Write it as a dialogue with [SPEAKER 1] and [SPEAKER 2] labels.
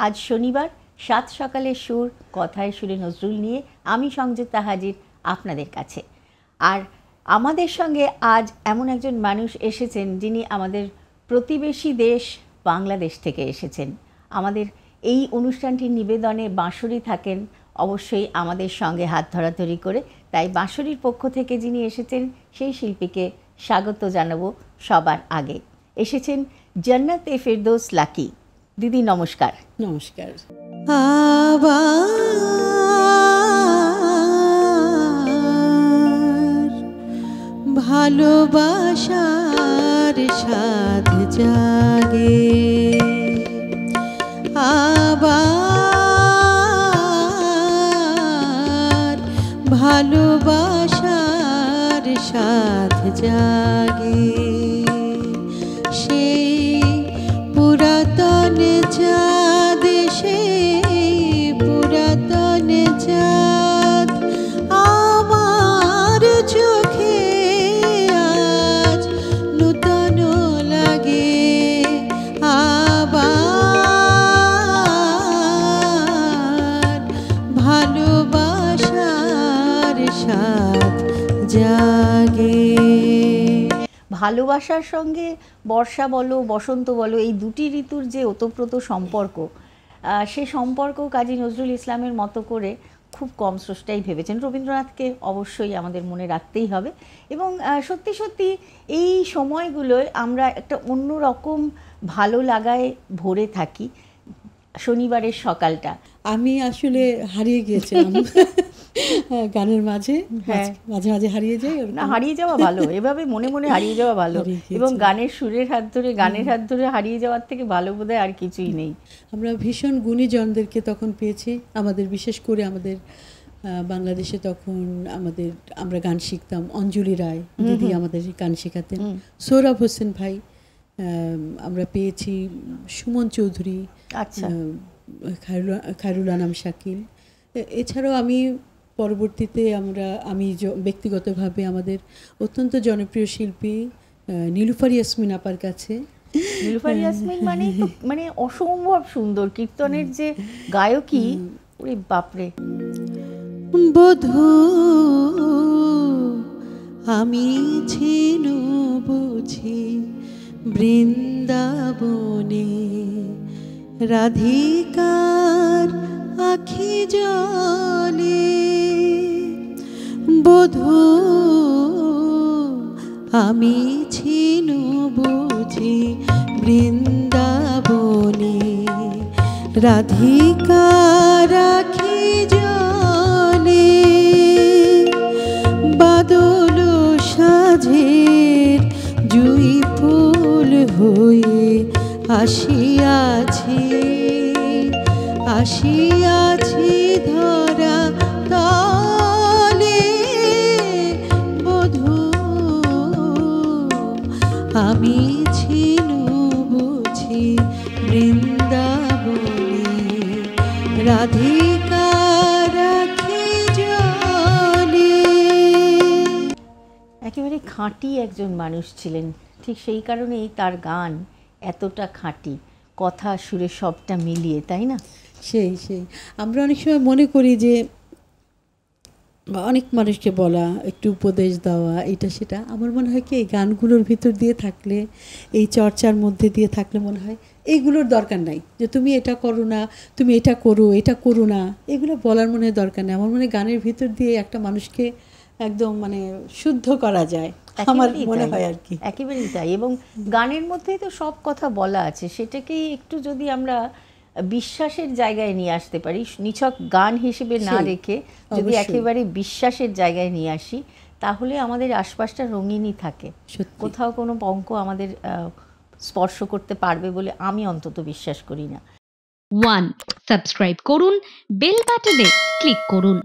[SPEAKER 1] আজ শনিবার, সাত সকালের সুর, কথায় সুরে নজরুল নিয়ে আমি সংযুক্তা হাজির আপনাদের কাছে। আর আমাদের সঙ্গে আজ এমন একজন মানুষ এসেছেন যিনি আমাদের প্রতিবেশী দেশ বাংলাদেশ থেকে এসেছেন। আমাদের এই অনুষ্ঠানটির নিবেদনে বাঁশরী থাকেন অবশ্যই আমাদের সঙ্গে হাত ধরাধরি করে, তাই বাঁশরীর পক্ষ থেকে যিনি এসেছেন সেই শিল্পীকে স্বাগত জানাবো সবার আগে। এসেছেন জান্নাতে ফেরদৌস লাকি। দিদি নমস্কার।
[SPEAKER 2] নমস্কার। আবার ভালোবাসার সাথ জাগে, আবার ভালোবাসার সাথ জাগে, সেই পুরাতন চাঁদ, সেই পুরাতন চাঁদ আমার চোখে আজ নূতন লাগে। আবার ভালোবাসার সাথ জাগে।
[SPEAKER 1] ভালোবাসার সঙ্গে বর্ষা বলো বসন্ত বলো এই দুটি ঋতুর যে ওতপ্রোত সম্পর্ক, সে সম্পর্ক কাজী নজরুল ইসলামের মতো করে খুব কম স্রষ্টাই ভেবেছেন। রবীন্দ্রনাথকে অবশ্যই আমাদের মনে রাখতেই হবে। এবং সত্যি সত্যি এই সময়গুলোয় আমরা একটা অন্যরকম ভালো লাগায় ভরে থাকি। শনিবারের সকালটা
[SPEAKER 2] আমি আসলে হারিয়ে গিয়েছিলাম গানের মাঝে, মাঝে মাঝে হারিয়ে যাই।
[SPEAKER 1] না, হারিয়ে যাওয়া ভালো, এভাবে মনে মনে হারিয়ে যাওয়া ভালো। এবং গানের সুরের হাত ধরে, গানের হাত ধরে হারিয়ে যাওয়ার থেকে ভালো বোধহয় আর কিছুই নেই।
[SPEAKER 2] আমরা ভীষণ গুণীজনদেরকে তখন পেয়েছি, আমাদের বিশেষ করে আমাদের বাংলাদেশে তখন আমরা গান শিখতাম। অঞ্জলি রায় দিদি আমাদের গান শেখাতেন, সৌরভ হোসেন ভাই, আমরা পেয়েছি সুমন চৌধুরী,
[SPEAKER 1] আচ্ছা,
[SPEAKER 2] খায়রুল আনাম শাকিল। এছাড়াও আমি পরবর্তীতে আমি ব্যক্তিগতভাবে আমাদের অত্যন্ত জনপ্রিয় শিল্পী নীলুফার ইয়াসমিন আপার কাছে।
[SPEAKER 1] নীলুফার ইয়াসমিন মানে অসম্ভব সুন্দর কীর্তনের যে গায়কী, ওরে বাপরে।
[SPEAKER 2] বধূ আমি ছিনু বুঝি বৃন্দাবনে, রাধিকার আখি জলে। বধূ আমি ছিনু বুঝি বৃন্দাবনে, রাধিকার আখি জলে। বাদল সাজের জুই ফুল হয়ে আসিয়াছি, আসিয়াছি ধরা তলে। বধূ আমি ছিনু বুঝি বৃন্দাবনে, রাধিকার আখি জলে।
[SPEAKER 1] একেবারে খাঁটি একজন মানুষ ছিলেন, ঠিক সেই কারণেই তার গান এতটা খাঁটি, কথা সুরে সবটা মিলিয়ে, তাই না?
[SPEAKER 2] সেই আমরা অনেক সময় মনে করি যে অনেক মানুষকে বলা, একটু উপদেশ দেওয়া, এটা সেটা। আমার মনে হয় কি এই গানগুলোর ভিতর দিয়ে থাকলে, এই চর্চার মধ্যে দিয়ে থাকলে মনে হয় এইগুলোর দরকার নাই যে তুমি এটা করো না, তুমি এটা করো না, এগুলো বলার মনে হয় দরকার নেই। আমার মনে হয় গানের ভিতর দিয়ে একটা মানুষকে একদম মানে শুদ্ধ করা যায়, আমার মনে হয় আর কি।
[SPEAKER 1] একেবারেই তাই। এবং গানের মধ্যেই তো সব কথা বলা আছে, সেটাকেই একটু যদি আমরা বিশ্বাসের জায়গায় নিয়ে আসতে পারি, নিছক গান হিসেবে না রেখে যদি একেবারে বিশ্বাসের জায়গায় নিয়ে আসি, তাহলে আমাদের আশপাশটা রঙিনই থাকে। কোথাও কোনো পঙ্ক আমাদের স্পর্শ করতে পারবে বলে আমি অন্তত বিশ্বাস করি না।
[SPEAKER 3] 1. সাবস্ক্রাইব করুন, বেল বাটনে ক্লিক করুন।